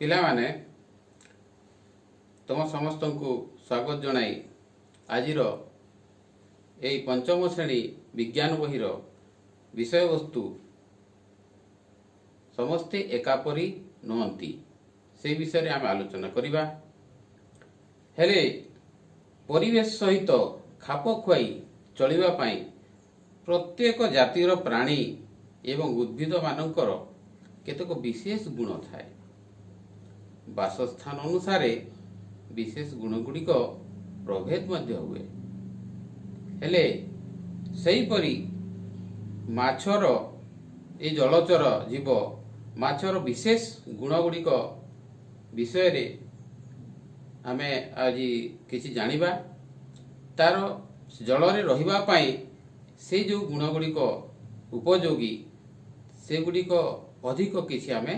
ପିଲାମାନେ ତୁମ ସମସ୍ତଙ୍କୁ ସ୍ୱାଗତ ଜଣାଇ ଆଜିର ଏହି ପଞ୍ଚମ ଶ୍ରେଣୀ ବିଜ୍ଞାନ ବହିର ବିଷୟବସ୍ତୁ ସମସ୍ତେ ଏକାପରି ନୁହନ୍ତି ସେହି ବିଷୟରେ ଆମେ ଆଲୋଚନା କରିବା। ହେଲେ ପରିବେଶ ସହିତ ଖାପ ଖୁଆଇ ଚଳିବା ପାଇଁ ପ୍ରତ୍ୟେକ ଜାତିର ପ୍ରାଣୀ ଏବଂ ଉଦ୍ଭିଦମାନଙ୍କର କେତେକ ବିଶେଷ ଗୁଣ ଥାଏ। ବାସସ୍ଥାନ ଅନୁସାରେ ବିଶେଷ ଗୁଣଗୁଡ଼ିକ ପ୍ରଭେଦ ମଧ୍ୟ ହୁଏ। ହେଲେ ସେହିପରି ମାଛର ଏ ଜଳଚର ଜୀବ ମାଛର ବିଶେଷ ଗୁଣଗୁଡ଼ିକ ବିଷୟରେ ଆମେ ଆଜି କିଛି ଜାଣିବା। ତାର ଜଳରେ ରହିବା ପାଇଁ ସେ ଯେଉଁ ଗୁଣଗୁଡ଼ିକ ଉପଯୋଗୀ ସେଗୁଡ଼ିକ ଅଧିକ କିଛି ଆମେ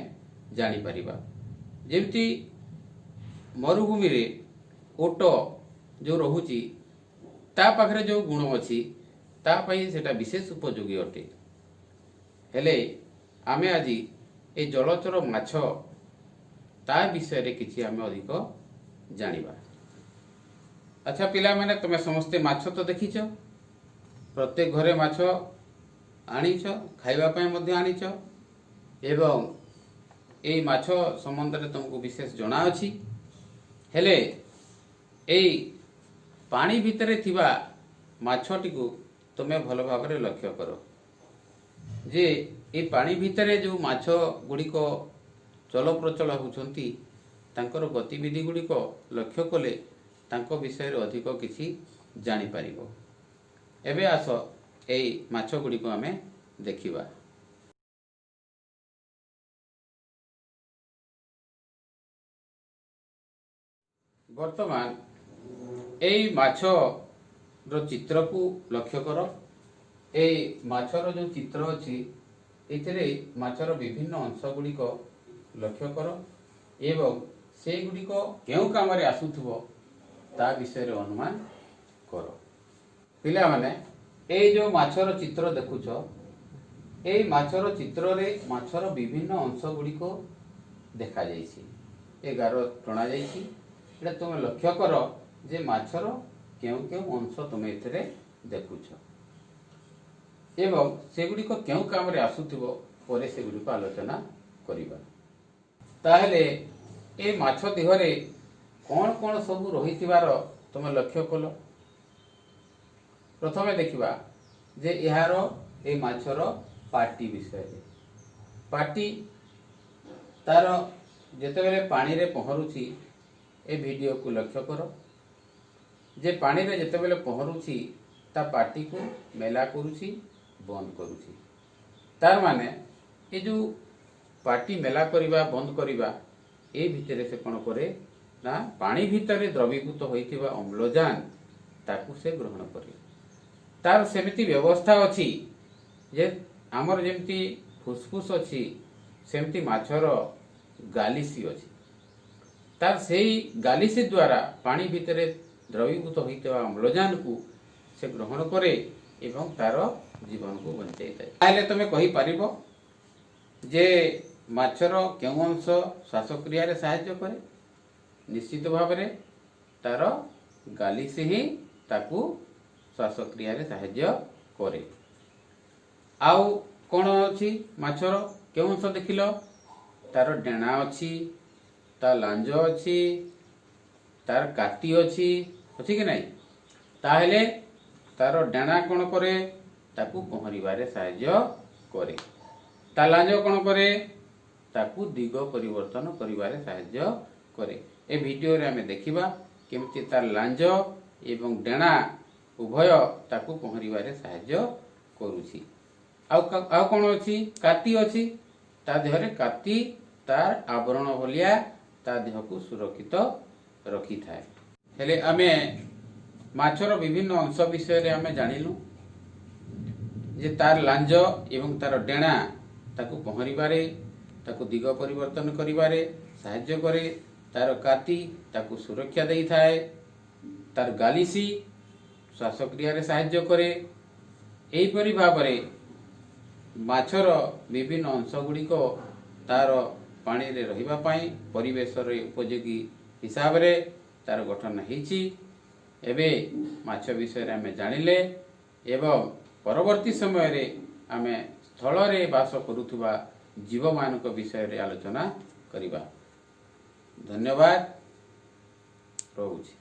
ଜାଣିପାରିବା। ଯେମିତି ମରୁଭୂମିରେ ଓଟ ଯେଉଁ ରହୁଛି ତା ପାଖରେ ଯେଉଁ ଗୁଣ ଅଛି ତା ପାଇଁ ସେଇଟା ବିଶେଷ ଉପଯୋଗୀ ଅଟେ। ହେଲେ ଆମେ ଆଜି ଏ ଜଳଚର ମାଛ ତା ବିଷୟରେ କିଛି ଆମେ ଅଧିକ ଜାଣିବା। ଆଚ୍ଛା ପିଲାମାନେ, ତୁମେ ସମସ୍ତେ ମାଛ ତ ଦେଖିଛ, ପ୍ରତ୍ୟେକ ଘରେ ମାଛ ଆଣିଛ, ଖାଇବା ପାଇଁ ମଧ୍ୟ ଆଣିଛ ଏବଂ ଏଇ ମାଛ ସମ୍ବନ୍ଧରେ ତୁମକୁ ବିଶେଷ ଜଣାଅଛି। ହେଲେ ଏଇ ପାଣି ଭିତରେ ଥିବା ମାଛଟିକୁ ତୁମେ ଭଲ ଭାବରେ ଲକ୍ଷ୍ୟ କର ଯେ ଏ ପାଣି ଭିତରେ ଯେଉଁ ମାଛ ଗୁଡ଼ିକ ଚଳପ୍ରଚଳ ହେଉଛନ୍ତି ତାଙ୍କର ଗତିବିଧି ଗୁଡ଼ିକ ଲକ୍ଷ୍ୟ କଲେ ତାଙ୍କ ବିଷୟରେ ଅଧିକ କିଛି ଜାଣିପାରିବ। ଏବେ ଆସ ଏଇ ମାଛ ଗୁଡ଼ିକୁ ଆମେ ଦେଖିବା। ବର୍ତ୍ତମାନ ଏଇ ମାଛର ଚିତ୍ରକୁ ଲକ୍ଷ୍ୟ କର। ଏଇ ମାଛର ଯେଉଁ ଚିତ୍ର ଅଛି ଏଥିରେ ମାଛର ବିଭିନ୍ନ ଅଂଶ ଗୁଡ଼ିକ ଲକ୍ଷ୍ୟ କର ଏବଂ ସେଗୁଡ଼ିକ କେଉଁ କାମରେ ଆସୁଥିବ ତା ବିଷୟରେ ଅନୁମାନ କର। ପିଲାମାନେ, ଏଇ ଯେଉଁ ମାଛର ଚିତ୍ର ଦେଖୁଛ, ଏଇ ମାଛର ଚିତ୍ରରେ ମାଛର ବିଭିନ୍ନ ଅଂଶ ଗୁଡ଼ିକ ଦେଖାଯାଇଛି। ଏ ଗାର ଟଣାଯାଇଛି। ଏଇଟା ତୁମେ ଲକ୍ଷ୍ୟ କର ଯେ ମାଛର କେଉଁ କେଉଁ ଅଂଶ ତୁମେ ଏଥିରେ ଦେଖୁଛ ଏବଂ ସେଗୁଡ଼ିକ କେଉଁ କାମରେ ଆସୁଥିବ ପରେ ସେଗୁଡ଼ିକ ଆଲୋଚନା କରିବା। ତାହେଲେ ଏ ମାଛ ଦେହରେ କ'ଣ କ'ଣ ସବୁ ରହିଥିବାର ତୁମେ ଲକ୍ଷ୍ୟ କଲ। ପ୍ରଥମେ ଦେଖିବା ଯେ ଏହାର ଏ ମାଛର ପାଟି ବିଷୟରେ। ପାଟି ତାର ଯେତେବେଳେ ପାଣିରେ ପହଁରୁଛି, ଏ ଭିଡ଼ିଓକୁ ଲକ୍ଷ୍ୟ କର ଯେ ପାଣିରେ ଯେତେବେଳେ ପହଁରୁଛି ତା ପାଟିକୁ ମେଲା କରୁଛି, ବନ୍ଦ କରୁଛି। ତାର ମାନେ ଏ ଯେଉଁ ପାଟି ମେଲା କରିବା ବନ୍ଦ କରିବା ଏ ଭିତରେ ସେ କ'ଣ କରେ ନା ପାଣି ଭିତରେ ଦ୍ରବୀଭୂତ ହୋଇଥିବା ଅମ୍ଳଜାନ ତାକୁ ସେ ଗ୍ରହଣ କରେ। ତାର ସେମିତି ବ୍ୟବସ୍ଥା ଅଛି ଯେ ଆମର ଯେମିତି ଫୁସଫୁସ ଅଛି ସେମିତି ମାଛର ଗାଲିସି ଅଛି। ତାର ସେଇ ଗାଲିସି ଦ୍ୱାରା ପାଣି ଭିତରେ ଦ୍ରବୀଭୂତ ହୋଇଥିବା ଅମ୍ଳଜାନକୁ ସେ ଗ୍ରହଣ କରେ ଏବଂ ତାର ଜୀବନକୁ ବଞ୍ଚାଇଥାଏ। ତାହେଲେ ତୁମେ କହିପାରିବ ଯେ ମାଛର କେଉଁ ଅଂଶ ଶ୍ୱାସକ୍ରିୟାରେ ସାହାଯ୍ୟ କରେ? ନିଶ୍ଚିତ ଭାବରେ ତାର ଗାଲିସି ହିଁ ତାକୁ ଶ୍ୱାସକ୍ରିୟାରେ ସାହାଯ୍ୟ କରେ। ଆଉ କ'ଣ ଅଛି ମାଛର କେଉଁ ଅଂଶ ଦେଖିଲ? ତାର ଡେଣା ଅଛି, ତା ଲାଞ୍ଜ ଅଛି, ତାର କାତି ଅଛି କି ନାହିଁ? ତାହେଲେ ତାର ଡେଣା କ'ଣ କରେ? ତାକୁ ପହଁରିବାରେ ସାହାଯ୍ୟ କରେ। ତା ଲାଞ୍ଜ କ'ଣ କରେ? ତାକୁ ଦିଗ ପରିବର୍ତ୍ତନ କରିବାରେ ସାହାଯ୍ୟ କରେ। ଏ ଭିଡ଼ିଓରେ ଆମେ ଦେଖିବା କେମିତି ତାର ଲାଞ୍ଜ ଏବଂ ଡେଣା ଉଭୟ ତାକୁ ପହଁରିବାରେ ସାହାଯ୍ୟ କରୁଛି। ଆଉ କ'ଣ ଅଛି? କାତି ଅଛି। ତା ଦେହରେ କାତି ତାର ଆବରଣ ଭଳିଆ ତା ଦେହକୁ ସୁରକ୍ଷିତ ରଖିଥାଏ। ହେଲେ ଆମେ ମାଛର ବିଭିନ୍ନ ଅଂଶ ବିଷୟରେ ଆମେ ଜାଣିଲୁ ଯେ ତାର ଲାଞ୍ଜ ଏବଂ ତାର ଡେଣା ତାକୁ ପହଁରିବାରେ, ତାକୁ ଦିଗ ପରିବର୍ତ୍ତନ କରିବାରେ ସାହାଯ୍ୟ କରେ। ତାର କାତି ତାକୁ ସୁରକ୍ଷା ଦେଇଥାଏ। ତାର ଗାଲିସି ଶ୍ୱାସକ୍ରିୟାରେ ସାହାଯ୍ୟ କରେ। ଏହିପରି ଭାବରେ ମାଛର ବିଭିନ୍ନ ଅଂଶ ଗୁଡ଼ିକ ତାର पानी रे रहिबा पाई परिवेश रे उपयोगी हिसाब रे तार गठन ହେଇଛି। ଏବେ ମାଛ ବିଷୟରେ ଆମେ ଜାଣିଲେ ଏବଂ ପରବର୍ତ୍ତୀ ସମୟରେ ଆମେ ସ୍ଥଳରେ ବାସ କରୁଥିବା ଜୀବମାନଙ୍କ ବିଷୟରେ ଆଲୋଚନା କରିବା। ଧନ୍ୟବାଦ, ରହୁଛି।